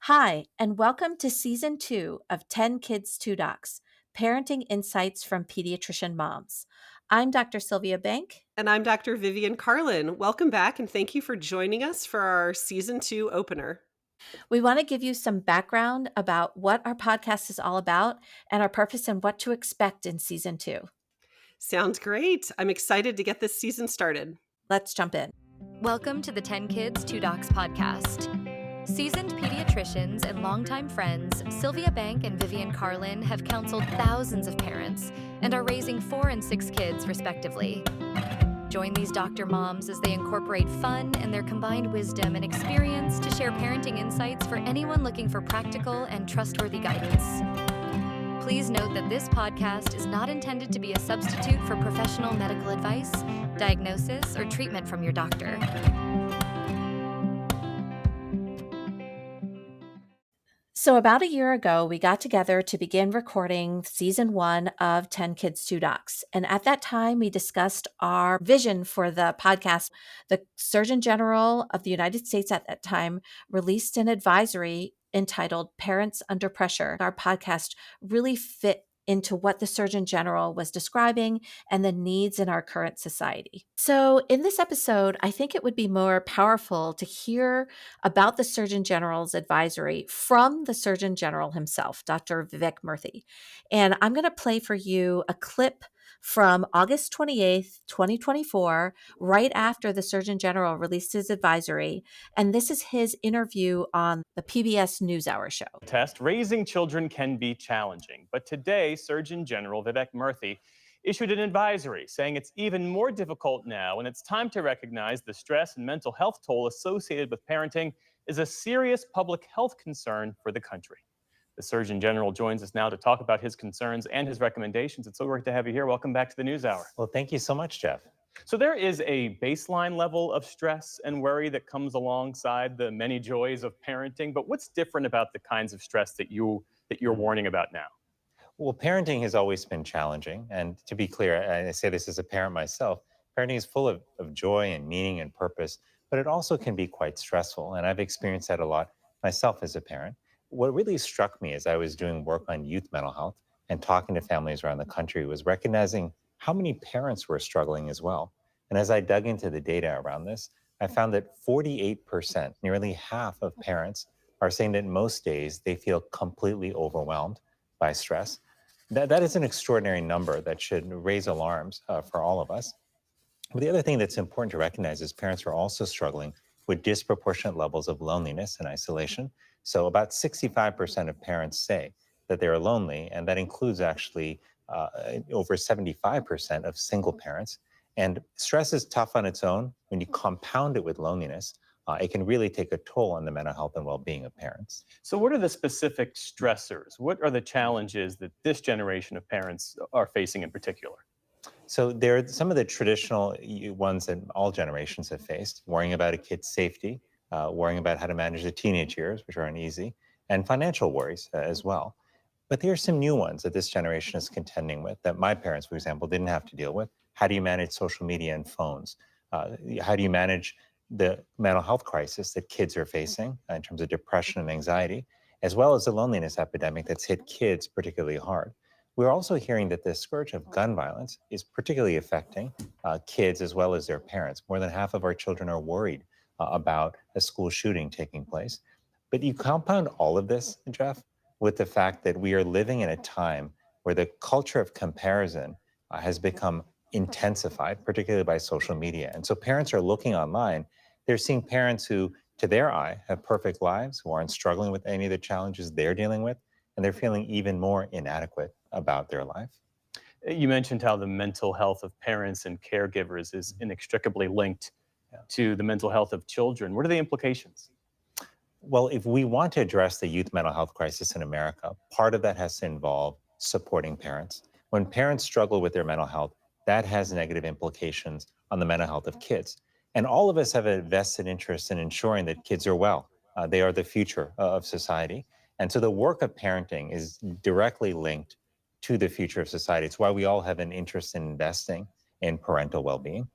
Hi, and welcome to Season 2 of 10 Kids, 2 Docs, Parenting Insights from Pediatrician Moms. I'm Dr. Sylvia Bank. And I'm Dr. Vivian Carlin. Welcome back, and thank you for joining us for our Season 2 opener. We want to give you some background about what our podcast is all about and our purpose and what to expect in Season 2. Sounds great. I'm excited to get this season started. Let's jump in. Welcome to the 10 Kids, 2 Docs podcast. Seasoned pediatricians and longtime friends, Sylvia Bank and Vivian Carlin have counseled thousands of parents and are raising 4 and 6 kids, respectively. Join these doctor moms as they incorporate fun and their combined wisdom and experience to share parenting insights for anyone looking for practical and trustworthy guidance. Please note that this podcast is not intended to be a substitute for professional medical advice, diagnosis, or treatment from your doctor. So about a year ago, we got together to begin recording Season 1 of 10 Kids, 2 Docs. And at that time, we discussed our vision for the podcast. The Surgeon General of the United States at that time released an advisory entitled Parents Under Pressure. Our podcast really fit into what the Surgeon General was describing and the needs in our current society. So in this episode, I think it would be more powerful to hear about the Surgeon General's advisory from the Surgeon General himself, Dr. Vivek Murthy. And I'm going to play for you a clip from August 28th, 2024, right after the Surgeon General released his advisory. And this is his interview on the PBS Newshour show. Raising children can be challenging, but today Surgeon General Vivek Murthy issued an advisory saying it's even more difficult now and it's time to recognize the stress and mental health toll associated with parenting is a serious public health concern for the country. The Surgeon General joins us now to talk about his concerns and his recommendations. It's so great to have you here. Welcome back to the NewsHour. Well, thank you so much, Jeff. So there is a baseline level of stress and worry that comes alongside the many joys of parenting, but what's different about the kinds of stress that you're warning about now? Well, parenting has always been challenging. And to be clear, I say this as a parent myself, parenting is full of joy and meaning and purpose, but it also can be quite stressful. And I've experienced that a lot myself as a parent. What really struck me as I was doing work on youth mental health and talking to families around the country was recognizing how many parents were struggling as well. And as I dug into the data around this, I found that 48%, nearly half of parents, are saying that most days they feel completely overwhelmed by stress. That is an extraordinary number that should raise alarms for all of us. But the other thing that's important to recognize is parents are also struggling with disproportionate levels of loneliness and isolation. So about 65% of parents say that they're lonely, and that includes actually over 75% of single parents. And stress is tough on its own. When you compound it with loneliness, it can really take a toll on the mental health and well-being of parents. So what are the specific stressors? What are the challenges that this generation of parents are facing in particular? So there are some of the traditional ones that all generations have faced: worrying about a kid's safety, worrying about how to manage the teenage years, which aren't easy, and financial worries as well. But there are some new ones that this generation is contending with that my parents, for example, didn't have to deal with. How do you manage social media and phones? How do you manage the mental health crisis that kids are facing in terms of depression and anxiety, as well as the loneliness epidemic that's hit kids particularly hard? We're also hearing that the scourge of gun violence is particularly affecting kids as well as their parents. More than half of our children are worried about a school shooting taking place. But you compound all of this, Jeff, with the fact that we are living in a time where the culture of comparison has become intensified, particularly by social media. And so parents are looking online. They're seeing parents who, to their eye, have perfect lives, who aren't struggling with any of the challenges they're dealing with, and they're feeling even more inadequate about their life. You mentioned how the mental health of parents and caregivers is inextricably linked to the mental health of children. What are the implications? Well, if we want to address the youth mental health crisis in America, part of that has to involve supporting parents. When parents struggle with their mental health, that has negative implications on the mental health of kids. And all of us have a vested interest in ensuring that kids are well. They are the future of society. And so the work of parenting is directly linked to the future of society. It's why we all have an interest in investing in parental well-being.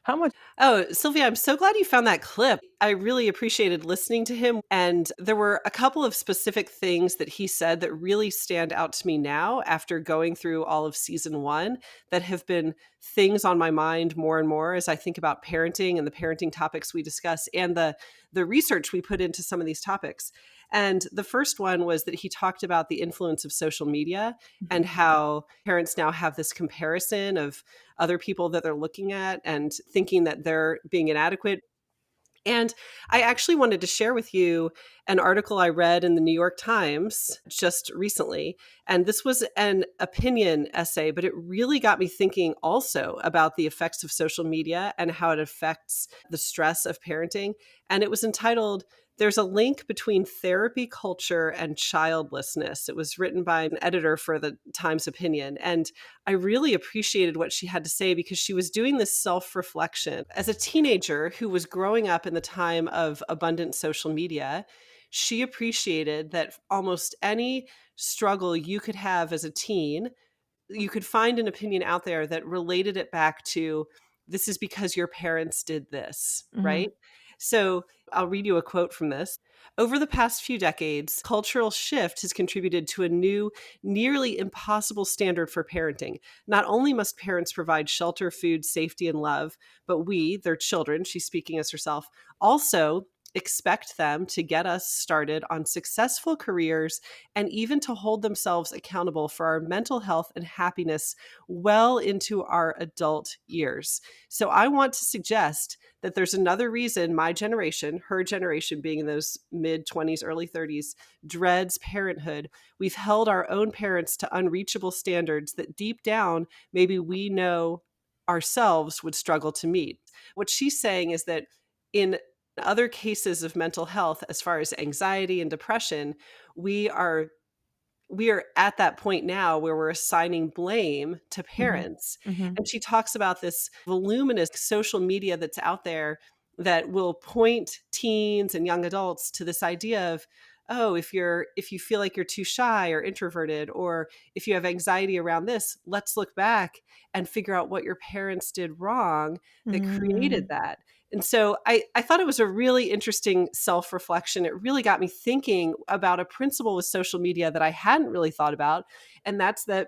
How much? Oh, Sylvia, I'm so glad you found that clip. I really appreciated listening to him. And there were a couple of specific things that he said that really stand out to me now after going through all of season one that have been things on my mind more and more as I think about parenting and the parenting topics we discuss and the research we put into some of these topics. And the first one was that he talked about the influence of social media and how parents now have this comparison of other people that they're looking at and thinking that they're being inadequate. And I actually wanted to share with you an article I read in the New York Times just recently. And this was an opinion essay, but it really got me thinking also about the effects of social media and how it affects the stress of parenting. And it was entitled, "There's a Link Between Therapy Culture and Childlessness." It was written by an editor for the Times Opinion. And I really appreciated what she had to say because she was doing this self-reflection. As a teenager who was growing up in the time of abundant social media, she appreciated that almost any struggle you could have as a teen, you could find an opinion out there that related it back to, this is because your parents did this, Mhm. right? So I'll read you a quote from this. "Over the past few decades, cultural shift has contributed to a new, nearly impossible standard for parenting. Not only must parents provide shelter, food, safety, and love, but we, their children," she's speaking as herself, "also expect them to get us started on successful careers and even to hold themselves accountable for our mental health and happiness well into our adult years. So I want to suggest that there's another reason my generation, her generation being in those mid 20s, early 30s, dreads parenthood. We've held our own parents to unreachable standards that deep down, maybe we know ourselves would struggle to meet." What she's saying is that in other cases of mental health, as far as anxiety and depression, we are we are at that point now where we're assigning blame to Mhm. parents. Mhm. And she talks about this voluminous social media that's out there that will point teens and young adults to this idea of, oh, if you feel like you're too shy or introverted, or if you have anxiety around this, let's look back and figure out what your parents did wrong that created Mm. that. And so I thought it was a really interesting self-reflection. It really got me thinking about a principle with social media that I hadn't really thought about. And that's that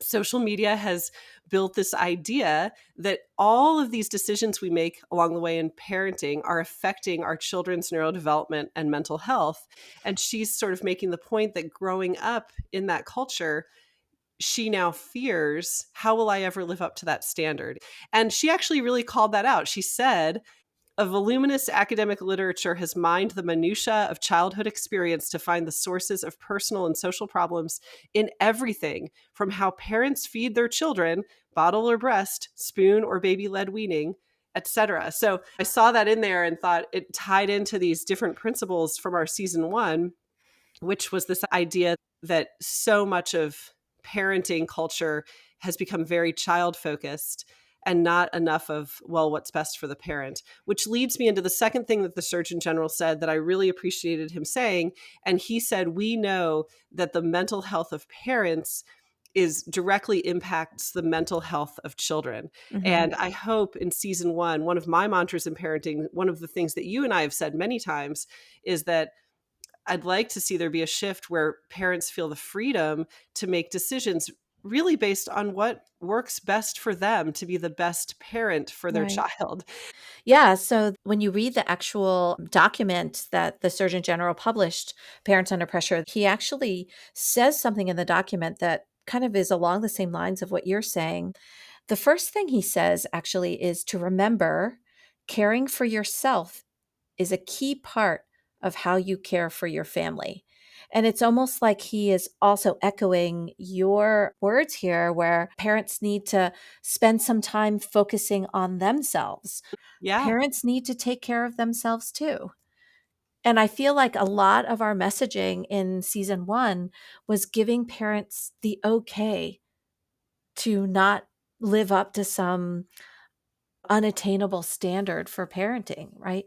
social media has built this idea that all of these decisions we make along the way in parenting are affecting our children's neurodevelopment and mental health. And she's sort of making the point that growing up in that culture, she now fears, how will I ever live up to that standard? And she actually really called that out. She said, "A voluminous academic literature has mined the minutiae of childhood experience to find the sources of personal and social problems in everything from how parents feed their children, bottle or breast, spoon or baby-led weaning, etc." So I saw that in there and thought it tied into these different principles from our season one, which was this idea that so much of parenting culture has become very child focused and not enough of, well, what's best for the parent, which leads me into the second thing that the Surgeon General said that I really appreciated him saying. And he said, we know that the mental health of parents is directly impacts the mental health of children. Mhm. And I hope in season one of my mantras in parenting, one of the things that you and I have said many times is that I'd like to see there be a shift where parents feel the freedom to make decisions really based on what works best for them to be the best parent for their Right. child. Yeah, so when you read the actual document that the Surgeon General published, Parents Under Pressure, he actually says something in the document that kind of is along the same lines of what you're saying. The first thing he says actually is to remember caring for yourself is a key part of how you care for your family. And it's almost like he is also echoing your words here, where parents need to spend some time focusing on themselves. Yeah. Parents need to take care of themselves too. And I feel like a lot of our messaging in season one was giving parents the okay to not live up to some unattainable standard for parenting, right?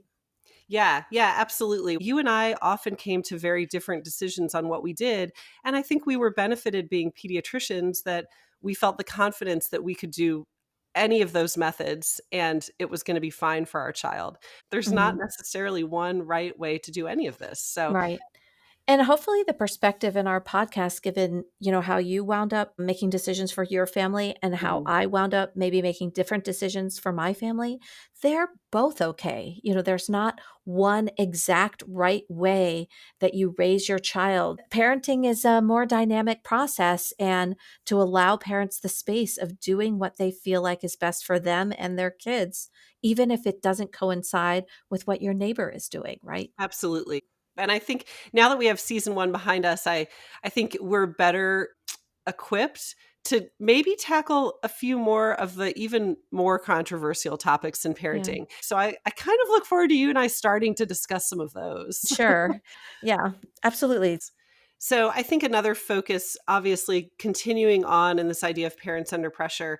Yeah, yeah, absolutely. You and I often came to very different decisions on what we did. And I think we were benefited being pediatricians that we felt the confidence that we could do any of those methods and it was going to be fine for our child. There's not Mhm. necessarily one right way to do any of this. So, Right. And hopefully the perspective in our podcast, given, how you wound up making decisions for your family and how mhm, I wound up maybe making different decisions for my family, they're both okay. There's not one exact right way that you raise your child. Parenting is a more dynamic process, and to allow parents the space of doing what they feel like is best for them and their kids, even if it doesn't coincide with what your neighbor is doing, right? absolutely. And I think now that we have season 1 behind us, I think we're better equipped to maybe tackle a few more of the even more controversial topics in Yeah. parenting. So I kind of look forward to you and I starting to discuss some of those. Sure. Yeah, absolutely. So I think another focus, obviously, continuing on in this idea of parents under pressure,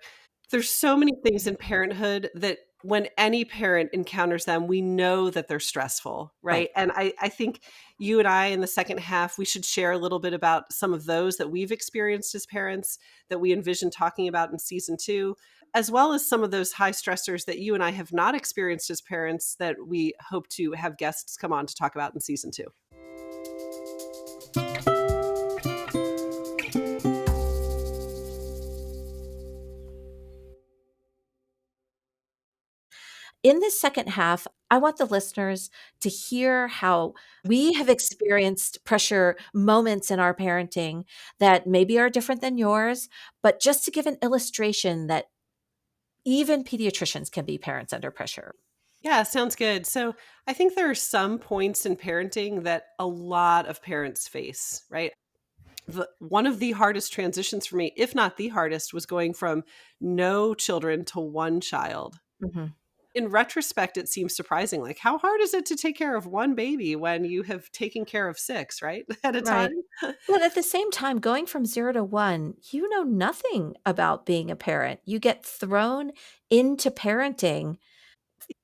there's so many things in parenthood that when any parent encounters them, we know that they're stressful, Right. right? And I think you and I in the second half, we should share a little bit about some of those that we've experienced as parents that we envision talking about in season 2, as well as some of those high stressors that you and I have not experienced as parents that we hope to have guests come on to talk about in season 2. In this second half, I want the listeners to hear how we have experienced pressure moments in our parenting that maybe are different than yours, but just to give an illustration that even pediatricians can be parents under pressure. Yeah, sounds good. So I think there are some points in parenting that a lot of parents face, right? One of the hardest transitions for me, if not the hardest, was going from no children to one child. Mhm. In retrospect, it seems surprising. Like, how hard is it to take care of one baby when you have taken care of 6, right? At a Right. time? But at the same time, going from 0 to 1, you know nothing about being a parent. You get thrown into parenting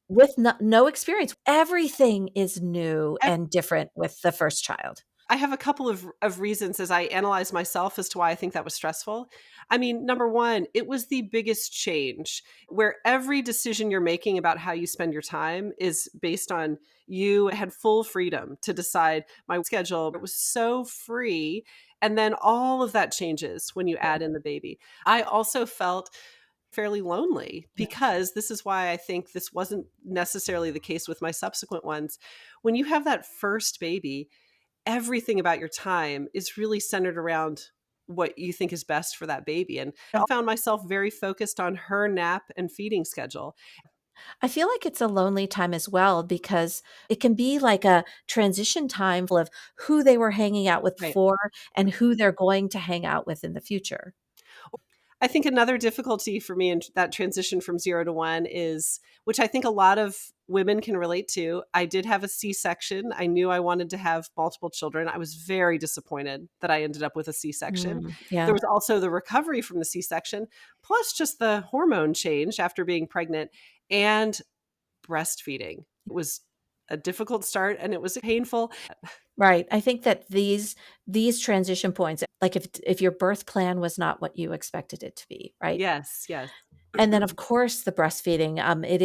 with no experience. Everything is new and different with the first child. I have a couple of reasons as I analyze myself as to why I think that was stressful. I mean, number one, it was the biggest change where every decision you're making about how you spend your time is based on you had full freedom to decide my schedule. It was so free. And then all of that changes when you add in the baby. I also felt fairly lonely Yeah. because this is why I think this wasn't necessarily the case with my subsequent ones. When you have that first baby, everything about your time is really centered around what you think is best for that baby. And I found myself very focused on her nap and feeding schedule. I feel like it's a lonely time as well because it can be like a transition time of who they were hanging out with Right. before and who they're going to hang out with in the future. I think another difficulty for me in that transition from 0 to 1 is, which I think a lot of women can relate to. I did have a C-section. I knew I wanted to have multiple children. I was very disappointed that I ended up with a C-section. There Yeah. was also the recovery from the C-section, plus just the hormone change after being pregnant and breastfeeding. It was a difficult start and it was painful. Right. I think that these transition points, like if your birth plan was not what you expected it to be, right? Yes, yes. And then of course the breastfeeding, it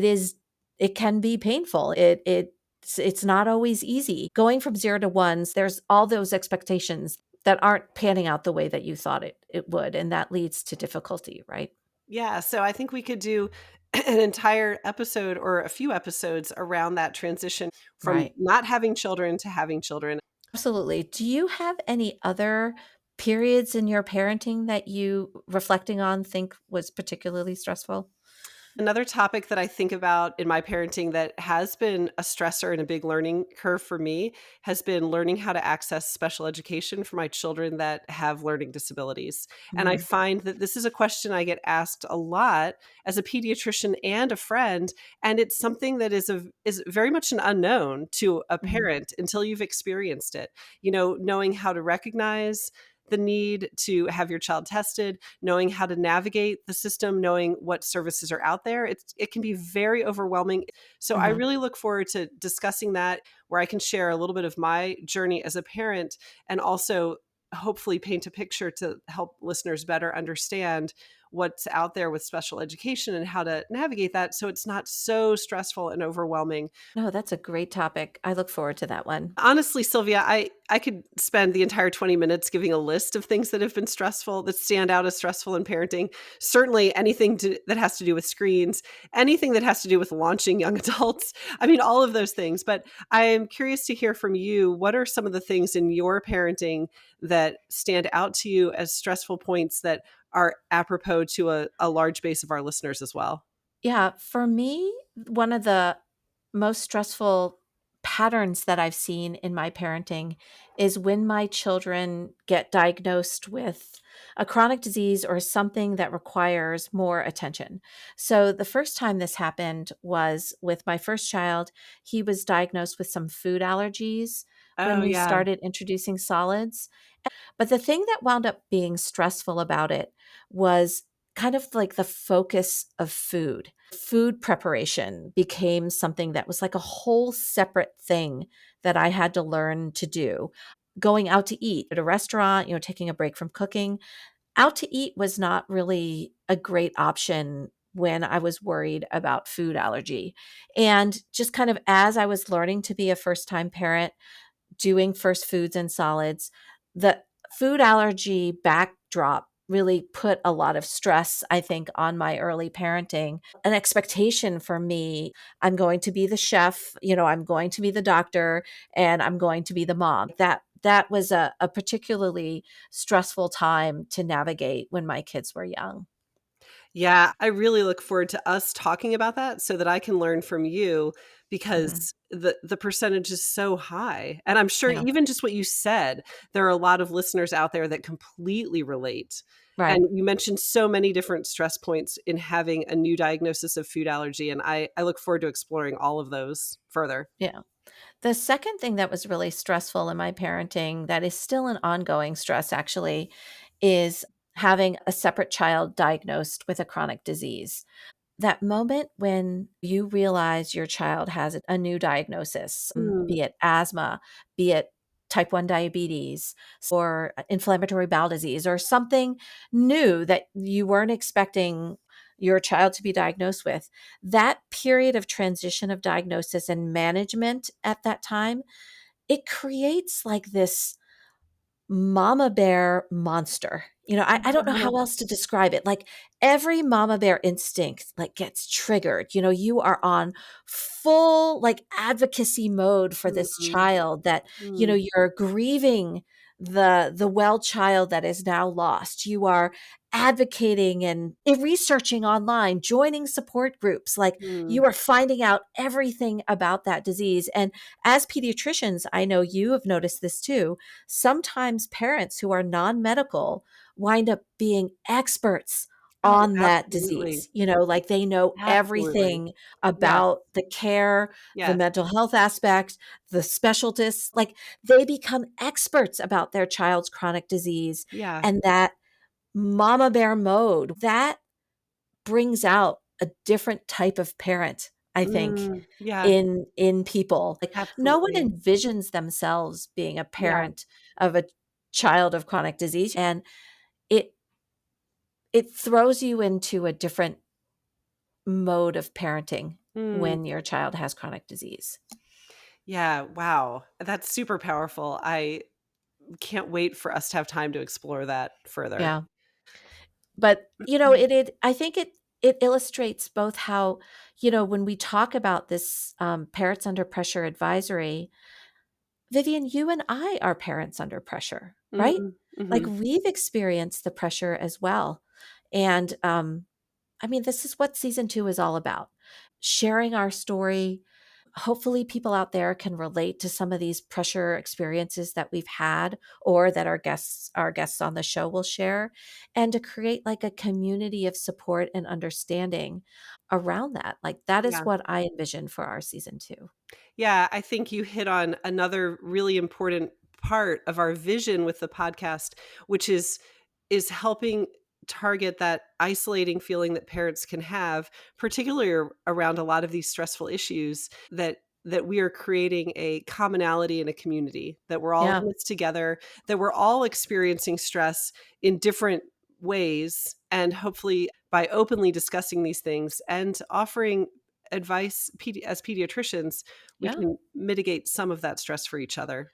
is it can be painful. It's not always easy. Going from 0 to 1s, there's all those expectations that aren't panning out the way that you thought it would, and that leads to difficulty, right? Yeah, so I think we could do an entire episode or a few episodes around that transition from Right. not having children to having children. Absolutely. Do you have any other periods in your parenting that you, reflecting on, think was particularly stressful? Another topic that I think about in my parenting that has been a stressor and a big learning curve for me has been learning how to access special education for my children that have learning disabilities. And I Mm, find that this is a question I get asked a lot as a pediatrician and a friend, and it's something that is very much an unknown to a mhm, parent until you've experienced it. You know, knowing how to recognize the need to have your child tested, knowing how to navigate the system, knowing what services are out there. It can be very overwhelming. So I mhm. really look forward to discussing that where I can share a little bit of my journey as a parent and also hopefully paint a picture to help listeners better understand what's out there with special education and how to navigate that so it's not so stressful and overwhelming. No, that's a great topic. I look forward to that one. Honestly, Sylvia, I could spend the entire 20 minutes giving a list of things that have been stressful, that stand out as stressful in parenting. Certainly anything that has to do with screens, anything that has to do with launching young adults. I mean, all of those things. But I am curious to hear from you. What are some of the things in your parenting that stand out to you as stressful points that are apropos to a large base of our listeners as well? Yeah, for me, one of the most stressful patterns that I've seen in my parenting is when my children get diagnosed with a chronic disease or something that requires more attention. So, the first time this happened was with my first child. He was diagnosed with some food allergies when Oh, we yeah. started introducing solids. But the thing that wound up being stressful about it was kind of like the focus of food. Food preparation became something that was like a whole separate thing that I had to learn to do. Going out to eat at a restaurant, taking a break from cooking, out to eat was not really a great option when I was worried about food allergy. And just kind of as I was learning to be a first time parent, doing first foods and solids, the food allergy backdrop really put a lot of stress, I think, on my early parenting. An expectation for me, I'm going to be the chef, I'm going to be the doctor, and I'm going to be the mom. That was a particularly stressful time to navigate when my kids were young. Yeah, I really look forward to us talking about that so that I can learn from you Mhm. because the percentage is so high. And I'm sure Yeah. even just what you said, there are a lot of listeners out there that completely relate. Right. And you mentioned so many different stress points in having a new diagnosis of food allergy. And I look forward to exploring all of those further. Yeah. The second thing that was really stressful in my parenting, that is still an ongoing stress actually, is having a separate child diagnosed with a chronic disease. That moment when you realize your child has a new diagnosis, Mm, be it asthma, be it type 1 diabetes, or inflammatory bowel disease, or something new that you weren't expecting your child to be diagnosed with, that period of transition of diagnosis and management at that time, it creates like this mama bear monster. I don't know how else to describe it. Like every mama bear instinct like gets triggered. You are on full like advocacy mode for this mm, child that, mm, you're grieving the well child that is now lost. You are advocating and researching online, joining support groups. Like mm. you are finding out everything about that disease. And as pediatricians, I know you have noticed this too. Sometimes parents who are non-medical wind up being experts Oh, on that absolutely. disease. Like they know Absolutely. everything Yes. about the care, the Yes. mental health aspect, the specialties. Like they become experts about their child's chronic disease. Yeah. And that mama bear mode, that brings out a different type of parent, I think, Yeah. in people. Like, no one Absolutely. envisions themselves being a Yeah. parent of a child of chronic disease, and it it throws you into a different mode of parenting Mm. when your child has chronic disease. Yeah, wow. That's super powerful. I can't wait for us to have time to explore that further. Yeah. But, it I think it illustrates both how, when we talk about this, Parents Under Pressure advisory, Vivian, you and I are parents under pressure, right? Mm, Like, mhm. we've experienced the pressure as well. And, I mean, this is what season 2 is all about. Sharing our story. Hopefully, people out there can relate to some of these pressure experiences that we've had or that our guests on the show will share, and to create like a community of support and understanding around that. Like that is Yeah. what I envision for our season 2. Yeah, I think you hit on another really important part of our vision with the podcast, which is helping target that isolating feeling that parents can have, particularly around a lot of these stressful issues that we are creating a commonality in a community, that we're all Yeah. in this together, that we're all experiencing stress in different ways. And hopefully by openly discussing these things and offering advice as pediatricians, we Yeah. can mitigate some of that stress for each other.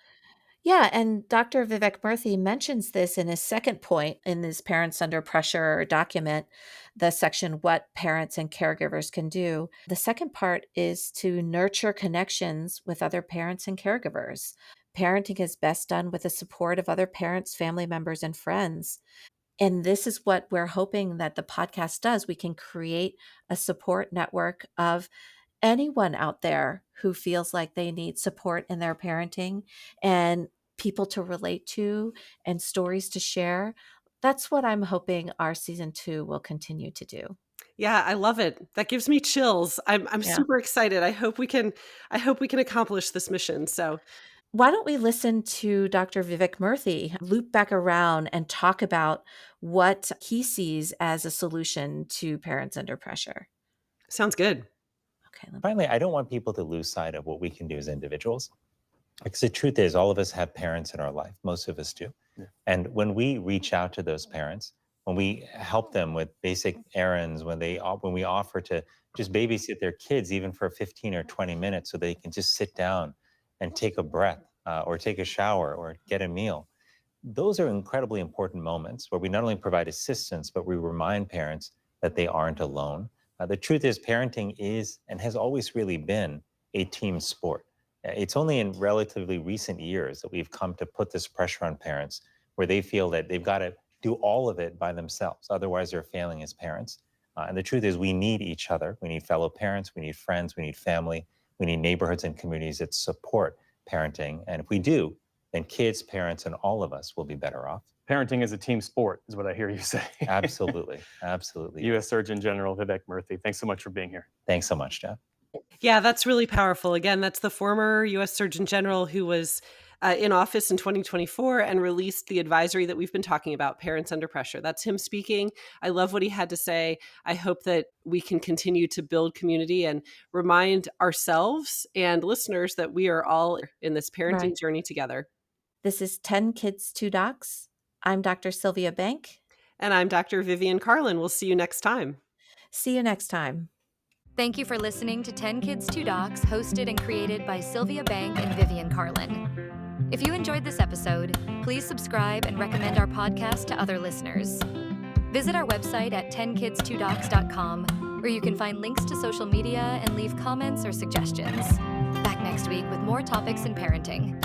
Yeah, and Dr. Vivek Murthy mentions this in his second point in his Parents Under Pressure document, the section What Parents and Caregivers Can Do. The second part is to nurture connections with other parents and caregivers. Parenting is best done with the support of other parents, family members, and friends. And this is what we're hoping that the podcast does. We can create a support network of anyone out there who feels like they need support in their parenting and people to relate to and stories to share. That's what I'm hoping our season 2 will continue to do. Yeah, I love it. That gives me chills. I'm Yeah. super excited. I hope we can accomplish this mission. So Why don't we listen to Dr. Vivek Murthy loop back around and talk about what he sees as a solution to parents under pressure? sounds good. Okay. Finally, I don't want people to lose sight of what we can do as individuals. Because the truth is, all of us have parents in our life. Most of us do. Yeah. And when we reach out to those parents, when we help them with basic errands, when we offer to just babysit their kids, even for 15 or 20 minutes, so they can just sit down and take a breath or take a shower or get a meal, those are incredibly important moments where we not only provide assistance, but we remind parents that they aren't alone. The truth is, parenting is and has always really been a team sport. It's only in relatively recent years that we've come to put this pressure on parents where they feel that they've got to do all of it by themselves. Otherwise, they're failing as parents. And the truth is, we need each other. We need fellow parents, we need friends, we need family, we need neighborhoods and communities that support parenting. And if we do, then kids, parents, and all of us will be better off. Parenting is a team sport, is what I hear you say. Absolutely. Absolutely. U.S. Surgeon General Vivek Murthy, thanks so much for being here. Thanks so much, Jeff. Yeah, that's really powerful. Again, that's the former U.S. Surgeon General who was in office in 2024 and released the advisory that we've been talking about, Parents Under Pressure. That's him speaking. I love what he had to say. I hope that we can continue to build community and remind ourselves and listeners that we are all in this parenting journey together. This is 10 Kids, 2 Docs. I'm Dr. Sylvia Bank. And I'm Dr. Vivian Carlin. We'll see you next time. See you next time. Thank you for listening to 10 Kids, 2 Docs, hosted and created by Sylvia Bank and Vivian Carlin. If you enjoyed this episode, please subscribe and recommend our podcast to other listeners. Visit our website at 10kids2docs.com, where you can find links to social media and leave comments or suggestions. Back next week with more topics in parenting.